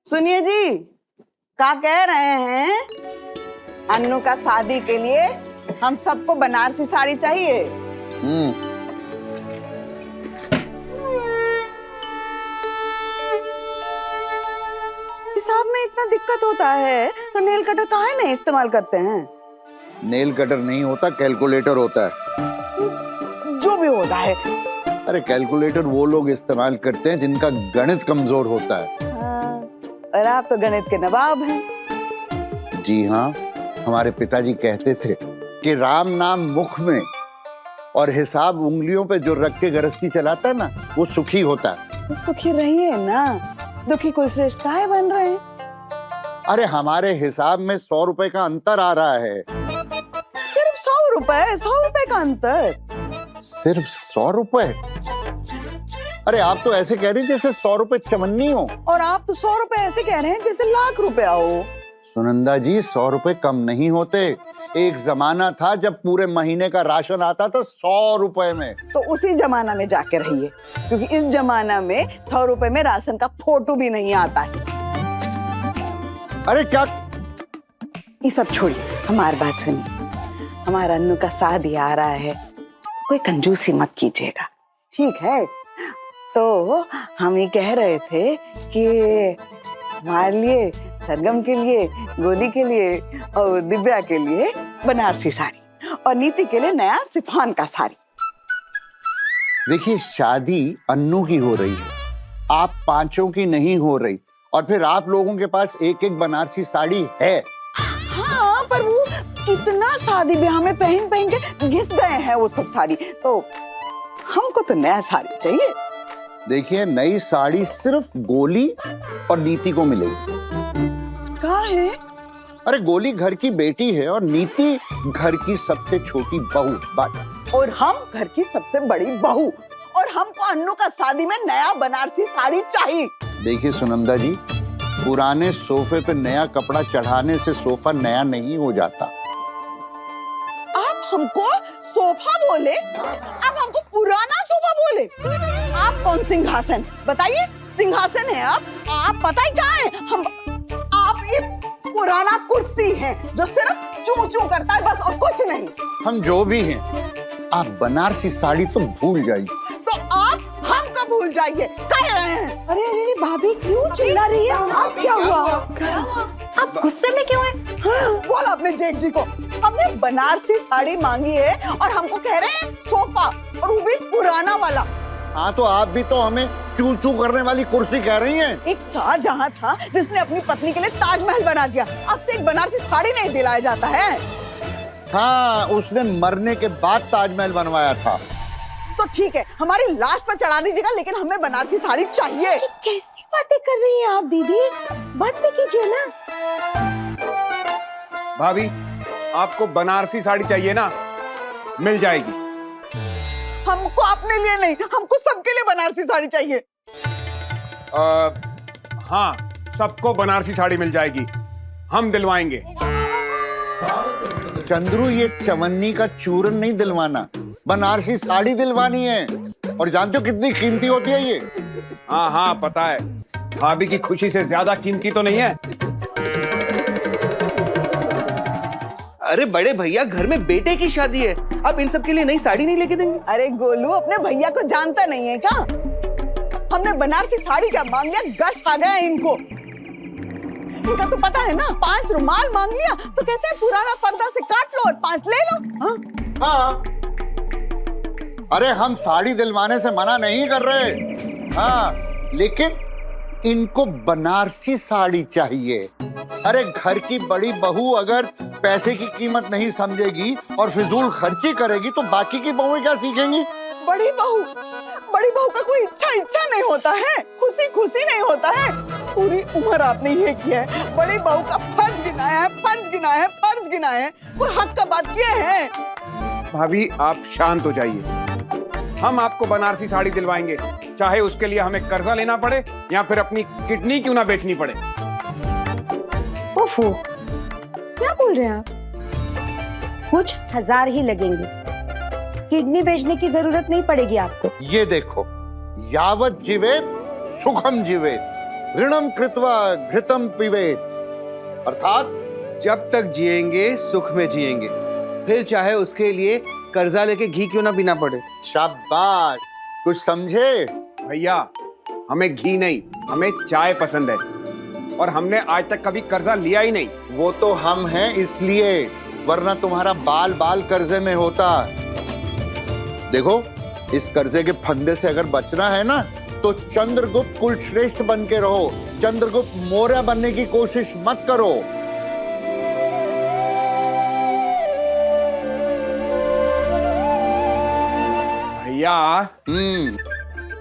सुनिए जी, क्या कह रहे हैं? अन्नू का शादी के लिए हम सबको बनारसी साड़ी चाहिए। हिसाब में इतना दिक्कत होता है तो नेल कटर काहे नहीं इस्तेमाल करते हैं? नेल कटर नहीं होता, कैलकुलेटर होता है। जो भी होता है। अरे कैलकुलेटर वो लोग इस्तेमाल करते हैं जिनका गणित कमजोर होता है। और आप तो गणित के नवाब हैं। जी हाँ, हमारे पिताजी कहते थे कि राम नाम मुख में और हिसाब उंगलियों पे जो रख के गृहस्थी चलाता है ना, वो सुखी होता है। तो सुखी रहिए ना, दुखी कुल श्रेष्ठ काहे बन रहे हैं? अरे हमारे हिसाब में 100 रुपए का अंतर आ रहा है। सिर्फ 100 रुपए? 100 रुपए का अंतर? सिर्फ 100 रुपए? अरे आप तो ऐसे कह रही जैसे 100 रुपए चवन्नी हो। और आप तो 100 रुपए ऐसे कह रहे हैं जैसे लाख रुपया हो। सुनंदा जी, 100 रुपए कम नहीं होते। एक जमाना था जब पूरे महीने का राशन आता था 100 रुपए में। तो उसी जमाना में जाके रहिए, क्योंकि इस जमाना में 100 रुपए में राशन का फोटो भी नहीं आता है। अरे क्या? ये सब छोड़िए, हमारी बात सुनिए। हमारा अन्नू का शादी आ रहा है, कोई कंजूसी मत कीजिएगा, ठीक है? तो हम ये कह रहे थे कि हमारे लिए, सरगम के लिए, गोली के लिए और दिव्या के लिए बनारसी साड़ी और नीति के लिए नया शिफॉन का साड़ी। देखिए, शादी अन्नू की हो रही है, आप पांचों की नहीं हो रही। और फिर आप लोगों के पास एक एक बनारसी साड़ी है। हाँ, पर वो कितना शादी ब्याह में पहन पहन के घिस गए हैं वो सब साड़ी, तो हमको तो नया साड़ी चाहिए। देखिए, नई साड़ी सिर्फ गोली और नीति को मिलेगी। कहाँ है? अरे गोली घर की बेटी है और नीति घर की सबसे छोटी बहू, बस। और हम घर की सबसे बड़ी बहू, और हमको अन्नू का शादी में नया बनारसी साड़ी चाहिए। देखिए सुनंदा जी, पुराने सोफे पे नया कपड़ा चढ़ाने से सोफा नया नहीं हो जाता। आप हमको सोफा बोले? आप हमको पुराना सोफा बोले? आप कौन सिंहासन? बताइए, सिंहासन है आप पता ही कहाँ है? आप ये पुराना कुर्सी है जो सिर्फ चू चू करता है बस, और कुछ नहीं। हम जो भी हैं, आप बनारसी साड़ी तो भूल जाइए। तो आप हमको भूल जाइए, कह रहे हैं। अरे अरे अरे भाभी, क्यों चिल्ला रही है? आप क्या हुआ? आप गुस्से में क्यों हैं? हाँ, बोला अपने जेठ जी को। हमने बनारसी साड़ी मांगी है और हमको कह रहे हैं सोफा, और वो भी पुराना वाला। हाँ, तो आप भी तो हमें चू चू करने वाली कुर्सी कह रही हैं। एक शाहजहां था जिसने अपनी पत्नी के लिए ताजमहल बना दिया, आपसे एक बनारसी साड़ी नहीं दिलाया जाता है? हाँ, उसने मरने के बाद ताजमहल बनवाया था। तो ठीक है, हमारी लाश पर चढ़ा दीजिएगा, लेकिन हमें बनारसी साड़ी चाहिए। कैसी बातें कर रही हैं आप दीदी? बस भी कीजिए ना। भाभी, आपको बनारसी साड़ी चाहिए ना? मिल जाएगी। हमको अपने लिए नहीं, हमको सबके लिए बनारसी साड़ी चाहिए। हाँ, सबको बनारसी साड़ी मिल जाएगी, हम दिलवाएंगे। चंद्रू, ये चवन्नी का चूरन नहीं दिलवाना, बनारसी साड़ी दिलवानी है। और जानते हो कितनी कीमती होती है ये? हाँ हाँ पता है, भाभी की खुशी से ज्यादा कीमती तो नहीं है। अरे बड़े भैया, घर में बेटे की शादी है, अब इन सब के लिए नई साड़ी नहीं लेके देंगे? अरे गोलू, अपने भैया को जानता नहीं है क्या? हमने बनारसी साड़ी क्या मांग लिया, गश आ गया इनको। इनका तो पता है ना, 5 रुमाल मांग लिया तो कहते हैं पुराना पर्दा से काट लो और 5 ले लो। हाँ? हाँ, अरे हम साड़ी दिलवाने से मना नहीं कर रहे, हाँ, लेकिन इनको बनारसी साड़ी चाहिए। अरे घर की बड़ी बहू अगर पैसे की कीमत नहीं समझेगी और फिजूल खर्ची करेगी तो बाकी की बहुएं क्या सीखेंगी? बड़ी बहू का कोई इच्छा नहीं होता है, खुशी नहीं होता है। पूरी उम्र आपने ये किया है, बड़ी बहू का फर्ज गिनाया है, कोई हक का बात किया है? भाभी आप शांत हो जाइए, हम आपको बनारसी साड़ी दिलवाएंगे, चाहे उसके लिए हमें कर्जा लेना पड़े या फिर अपनी किडनी क्यों ना बेचनी पड़े। ओफो, क्या बोल रहे हैं आप? कुछ 1000 ही लगेंगे, किडनी बेचने की जरूरत नहीं पड़ेगी आपको। ये देखो, यावत जीवेत सुखम जीवेत, ऋणम कृत्वा घृतम पिबेत, अर्थात जब तक जिएंगे सुख में जिएंगे, फिर चाहे उसके लिए कर्जा लेके घी क्यों ना पीना पड़े। शाबाश, कुछ समझे? भैया हमें घी नहीं, हमें चाय पसंद है, और हमने आज तक कभी कर्जा लिया ही नहीं। वो तो हम हैं इसलिए, वरना तुम्हारा बाल बाल कर्जे में होता। देखो, इस कर्जे के फंदे से अगर बचना है ना, तो चंद्रगुप्त कुलश्रेष्ठ बन के रहो, चंद्रगुप्त मौर्य बनने की कोशिश मत करो। भैया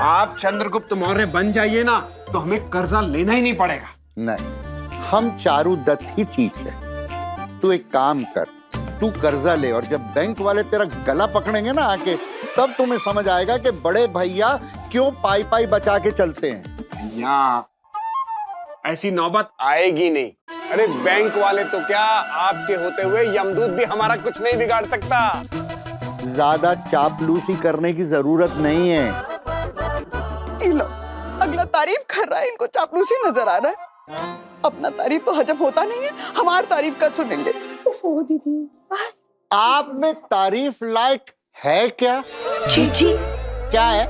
आप चंद्रगुप्त मौर्य बन जाइए ना, तो हमें कर्जा लेना ही नहीं पड़ेगा। नहीं, हम चारुदत्त ही ठीक है। तू एक काम कर, तू कर्जा ले, और जब बैंक वाले तेरा गला पकड़ेंगे ना आके, तब तुम्हें समझ आएगा कि बड़े भैया क्यों पाई पाई बचा के चलते हैं। भैया ऐसी नौबत आएगी नहीं। अरे बैंक वाले तो क्या, आपके होते हुए यमदूत भी हमारा कुछ नहीं बिगाड़ सकता। ज्यादा चापलूसी करने की जरूरत नहीं है। लो, अगला तारीफ कर रहा है, इनको चापलूसी नजर आ रहा है। अपना तारीफ तो हजम होता नहीं है, हमारी तारीफ का सुनेंगे। ओफो दीदी, बस। आप में तारीफ लायक है क्या? जी क्या है?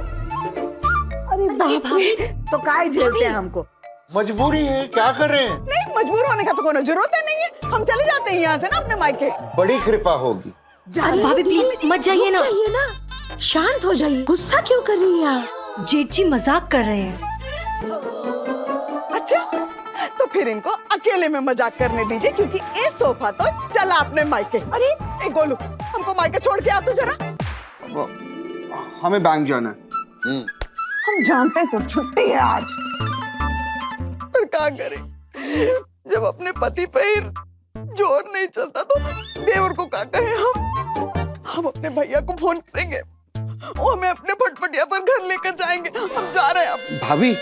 अरे भाभी, तो काहे झेलते हैं हमको? मजबूरी है, क्या करें? नहीं, मजबूर होने का तो कोई जरूरत ही नहीं है। हम चले जाते हैं यहाँ से ना अपने मायके। बड़ी कृपा होगी। भाभी प्लीज मत जाइए ना, शांत हो जाइए। गुस्सा क्यों कर रही हैं आप? जेठ जी मजाक कर रहे हैं। अच्छा, तो फिर इनको अकेले में मजाक करने दीजिए, क्योंकि ये सोफा तो चला अपने मायके। अरे ए गोलू, हमको मायके छोड़ के आ तू जरा। हमें बैंक जाना है। हम जानते हैं तो छुट्टी है आज, पर क्या करें, जब अपने पति पे ही जोर नहीं चलता तो देवर को क्या कहें हम अपने भैया को फोन करेंगे, वो हमें अपने फटफटिया पर घर लेकर जाएंगे। हम जा रहे हैं अब। भाभी,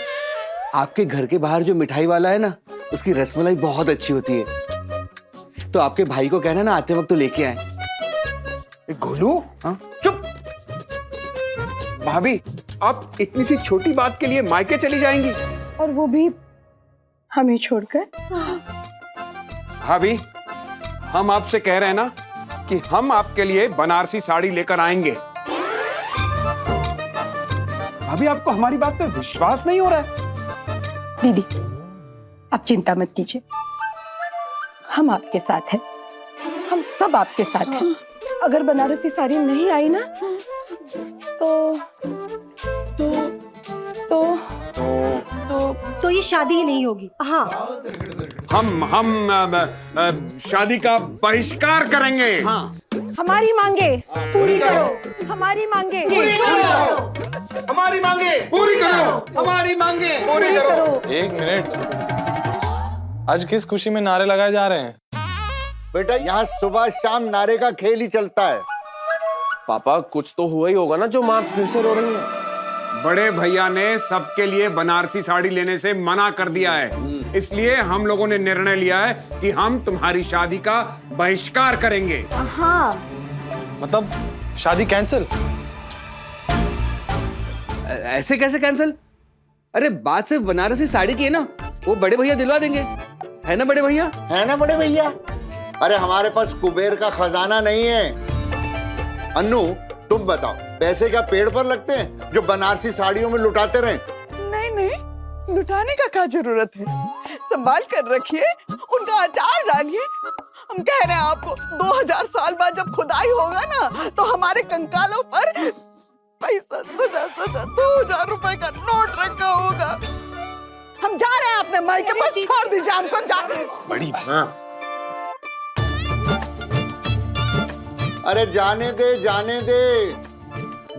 आपके घर के बाहर जो मिठाई वाला है ना, उसकी रसमलाई बहुत अच्छी होती है, तो आपके भाई को कहना ना आते वक्त तो लेके आए। गोलू, हाँ? चुप। भाभी आप इतनी सी छोटी बात के लिए मायके चली जाएंगी? और वो भी हमें छोड़कर? भाभी हम आपसे कह रहे हैं ना कि हम आपके लिए बनारसी साड़ी लेकर आएंगे। भाभी आपको हमारी बात पे विश्वास नहीं हो रहा है? दीदी आप चिंता मत कीजिए, हम आपके साथ हैं, हम सब आपके साथ हैं। अगर बनारसी साड़ी नहीं आई ना, तो ये शादी ही नहीं होगी। हाँ, हम शादी का बहिष्कार करेंगे। हाँ। हमारी मांगे पूरी करो, हमारी मांगे पूरी करो, हमारी मांगे पूरी करो, हमारी मांगे पूरी करो। एक मिनट, आज किस खुशी में नारे लगाए जा रहे हैं? बेटा, यहाँ सुबह शाम नारे का खेल ही चलता है। पापा कुछ तो हुआ ही होगा ना जो माँ फिर से रो रही है। बड़े भैया ने सबके लिए बनारसी साड़ी लेने से मना कर दिया है, इसलिए हम लोगों ने निर्णय लिया है कि हम तुम्हारी शादी का बहिष्कार करेंगे। हाँ, मतलब शादी कैंसिल? ऐसे कैसे कैंसिल? अरे बात सिर्फ बनारसी साड़ी की है ना, वो बड़े भैया दिलवा देंगे, है ना बड़े भैया? है ना बड़े भैया? अरे हमारे पास कुबेर का खजाना नहीं है। अन्नू, तुम बताओ, पैसे क्या पेड़ पर लगते हैं जो बनारसी साड़ियों में लुटाते रहे? नहीं, लुटाने का क्या जरूरत है, संभाल कर रखिए, उनका अचार डालिए। हम कह रहे हैं आपको, 2000 साल बाद जब खुदाई होगा ना, तो हमारे कंकालों पर पैसा सजा 2000 रुपए का नोट रखा होगा। हम जा रहे हैं अपने मायके, बस छोड़ दीजिए हमको। बड़ी अरे जाने दे।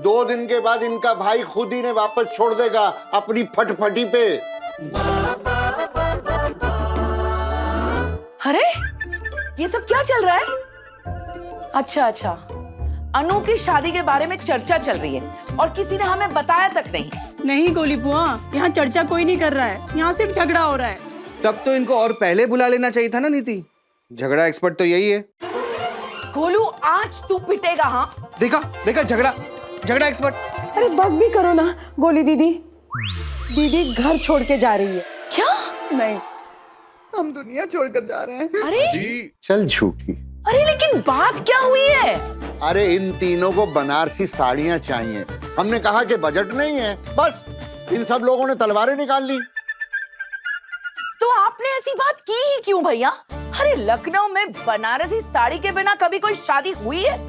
2 दिन के बाद इनका भाई खुद ही ने वापस छोड़ देगा अपनी फटफटी पे। अरे ये सब क्या चल रहा है? अच्छा, अनु की शादी के बारे में चर्चा चल रही है और किसी ने हमें बताया तक नहीं। नहीं गोली बुआ, यहाँ चर्चा कोई नहीं कर रहा है, यहाँ सिर्फ झगड़ा हो रहा है। तब तो इनको और पहले बुला लेना चाहिए था ना नीति। झगड़ा एक्सपर्ट तो यही है। गोलू आज तू पिटेगा। हाँ देखा झगड़ा एक्सपर्ट। अरे बस भी करो ना गोली दीदी। दीदी घर छोड़ के जा रही है, क्या? नहीं, हम दुनिया छोड़कर जा रहे हैं। अरे चल झूठी। अरे लेकिन बात क्या हुई है? अरे इन तीनों को बनारसी साड़ियां चाहिए। हमने कहा कि बजट नहीं है, बस इन सब लोगों ने तलवारें निकाल ली। तो आपने ऐसी बात की ही क्यों भैया? अरे लखनऊ में बनारसी साड़ी के बिना कभी कोई शादी हुई है?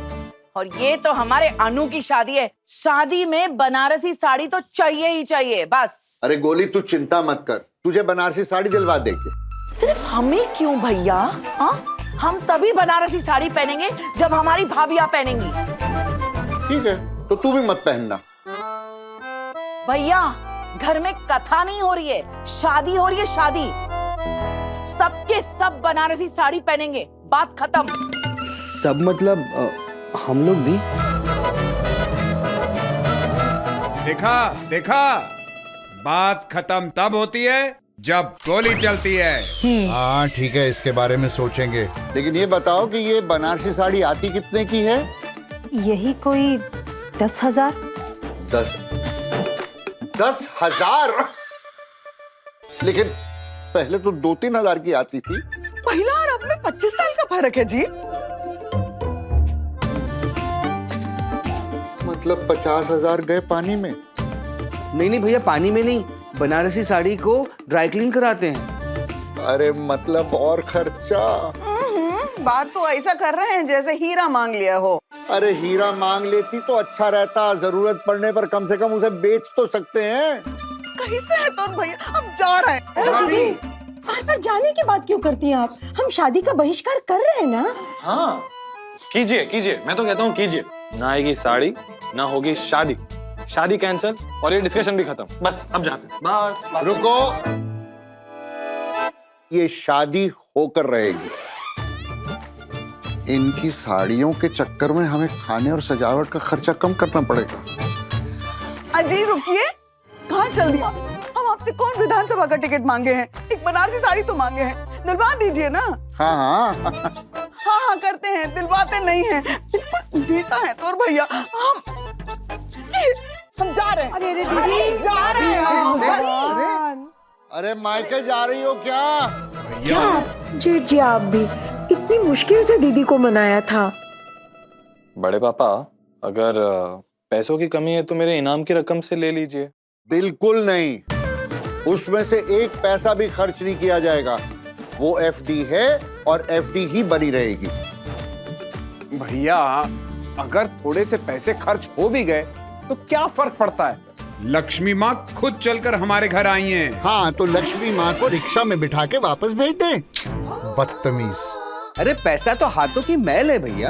और ये तो हमारे अनु की शादी है, शादी में बनारसी साड़ी तो चाहिए ही चाहिए बस। अरे गोली तू चिंता मत कर, तुझे बनारसी साड़ी दिलवा देंगे। सिर्फ हमें क्यों भैया? हाँ, हम तभी बनारसी साड़ी पहनेंगे जब हमारी भाभियां पहनेंगी। ठीक है, तो तू भी मत पहनना। भैया घर में कथा नहीं हो रही है, शादी हो रही है, शादी। सबके सब बनारसी साड़ी पहनेंगे, बात खत्म। सब मतलब हम लोग भी? देखा देखा, बात खत्म तब होती है जब गोली चलती है। हाँ ठीक है, इसके बारे में सोचेंगे। लेकिन ये बताओ कि ये बनारसी साड़ी आती कितने की है? यही कोई 10,000। 10,000? लेकिन पहले तो 2-3 हजार की आती थी। पहला और अब में 25 साल का फर्क है जी। मतलब 50,000 गए पानी में। नहीं भैया, पानी में नहीं, बनारसी साड़ी को ड्राई क्लीन कराते हैं। अरे मतलब और खर्चा। बात तो ऐसा कर रहे हैं जैसे हीरा मांग लिया हो। अरे हीरा मांग लेती तो अच्छा रहता, जरूरत पड़ने पर कम से कम उसे बेच तो सकते हैं। कैसे है तो भैया, अब जा रहे हैं। बार जाने की बात क्यों करती हैं आप? हम शादी का बहिष्कार कर रहे हैं ना। हाँ कीजिए कीजिए, मैं तो कहता हूँ कीजिए। ना आएगी साड़ी, ना होगी शादी, शादी कैंसिल और ये डिस्कशन भी खत्म। बस अब जाते हैं। बस रुको, ये शादी होकर रहेगी। इनकी साड़ियों के चक्कर में हमें खाने और सजावट का खर्चा कम करना पड़ेगा। अजी रुकिए, कहाँ चल दिया? हम आपसे कौन विधानसभा का टिकट मांगे हैं? एक बनारसी साड़ी तो मांगे हैं, दिलवा दीजिए ना। हाँ हाँ हाँ हाँ करते हैं, दिलवाते नहीं हैं। बिल्कुल बीता है तो भैया, हम जा रहे हैं। अरे दीदी, जा रहे हैं। अरे मायके जा रही हो क्या? जी आप भी इतनी मुश्किल से दीदी को मनाया था। बड़े पापा, अगर पैसों की कमी है तो मेरे इनाम की रकम से ले लीजिए। बिल्कुल नहीं, उसमें से एक पैसा भी खर्च नहीं किया जाएगा। वो एफडी है और एफडी ही बनी रहेगी। भैया अगर थोड़े से पैसे खर्च हो भी गए तो क्या फर्क पड़ता है? लक्ष्मी माँ खुद चलकर हमारे घर आई हैं। हाँ तो लक्ष्मी माँ को रिक्शा में बिठा के वापस भेज दें। बदतमीज। अरे पैसा तो हाथों की मैल है भैया।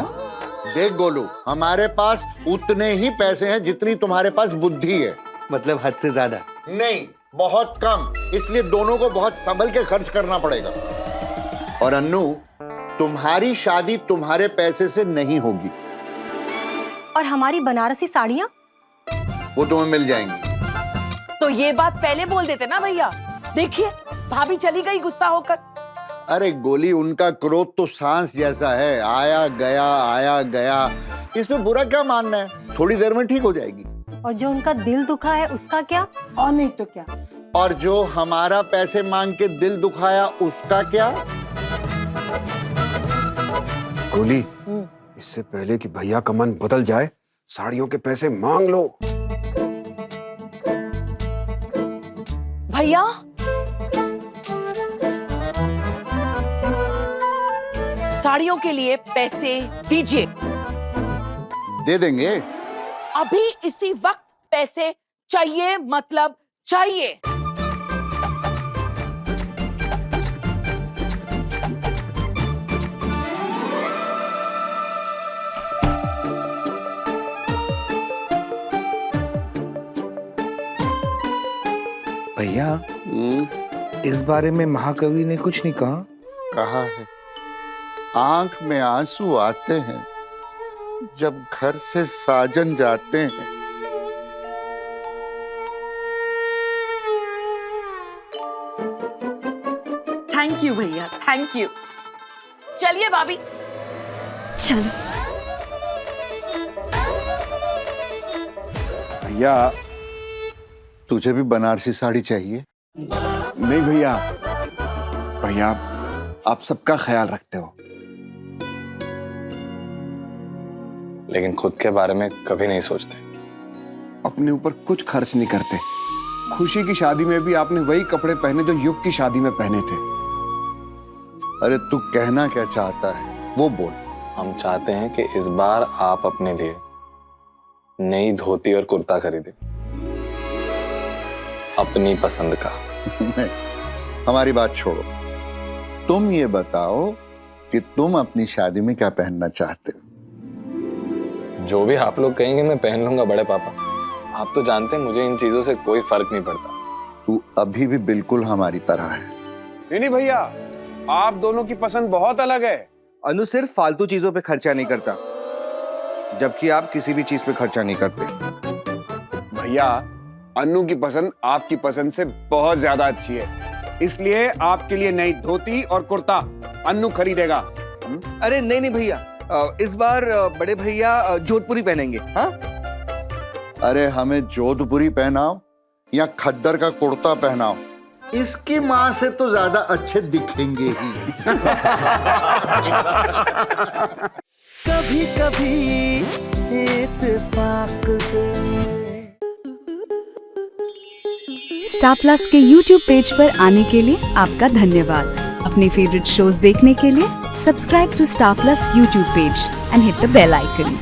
देख गोलू, हमारे पास उतने ही पैसे हैं जितनी तुम्हारे पास बुद्धि है। मतलब हद से ज्यादा? नहीं, बहुत कम। इसलिए दोनों को बहुत संभल के खर्च करना पड़ेगा। और अन्नू, तुम्हारी शादी तुम्हारे पैसे से नहीं होगी। और हमारी बनारसी साड़ियाँ? वो तुम्हें मिल जाएंगी। तो ये बात पहले बोल देते ना भैया। देखिए भाभी चली गई गुस्सा होकर। अरे गोली, उनका क्रोध तो सांस जैसा है, आया गया। इसमें बुरा क्या मानना है? थोड़ी देर में ठीक हो जाएगी। और जो उनका दिल दुखा है उसका क्या? और नहीं तो क्या। और जो हमारा पैसे मांग के दिल दुखाया उसका क्या? गोली, इससे पहले कि भैया का मन बदल जाए, साड़ियों के पैसे मांग लो। भैया साड़ियों के लिए पैसे दीजिए। दे देंगे। अभी इसी वक्त पैसे चाहिए, मतलब चाहिए। भैया, इस बारे में महाकवि ने कुछ नहीं कहा? कहा है, आंख में आंसू आते हैं जब घर से साजन जाते हैं। थैंक यू भैया, थैंक यू। चलिए भाभी। चलो भैया, तुझे भी बनारसी साड़ी चाहिए? नहीं भैया, भैया आप सबका ख्याल रखते हो, लेकिन खुद के बारे में कभी नहीं सोचते। अपने ऊपर कुछ खर्च नहीं करते। खुशी की शादी में भी आपने वही कपड़े पहने जो युग की शादी में पहने थे। अरे तू कहना क्या चाहता है वो बोल। हम चाहते हैं कि इस बार आप अपने लिए नई धोती और कुर्ता खरीदे, अपनी पसंद का। नहीं, हमारी बात छोड़ो, तुम ये बताओ कि तुम अपनी शादी में क्या पहनना चाहते हो? जो भी आप लोग कहेंगे मैं पहन लूंगा बड़े पापा। आप तो जानते हैं मुझे इन चीजों से कोई फर्क नहीं पड़ता। तू अभी भी बिल्कुल हमारी तरह है। नहीं भैया, आप दोनों की पसंद बहुत अलग है। अनु सिर्फ फालतू चीजों पे खर्चा नहीं करता, जबकि आप किसी भी चीज पे खर्चा नहीं करते। भैया, अनु की पसंद आपकी पसंद से बहुत ज्यादा अच्छी है, इसलिए आपके लिए नई धोती और कुर्ता अनु खरीदेगा। अरे नहीं भैया, इस बार बड़े भैया जोधपुरी पहनेंगे। हाँ, अरे हमें जोधपुरी पहनाओ या खद्दर का कुर्ता पहनाओ, इसकी माँ से तो ज्यादा अच्छे दिखेंगे ही। कभी कभी इत्तेफाक से। स्टार प्लस के YouTube पेज पर आने के लिए आपका धन्यवाद। अपने फेवरेट शोज देखने के लिए subscribe to Star Plus YouTube page and hit the bell icon.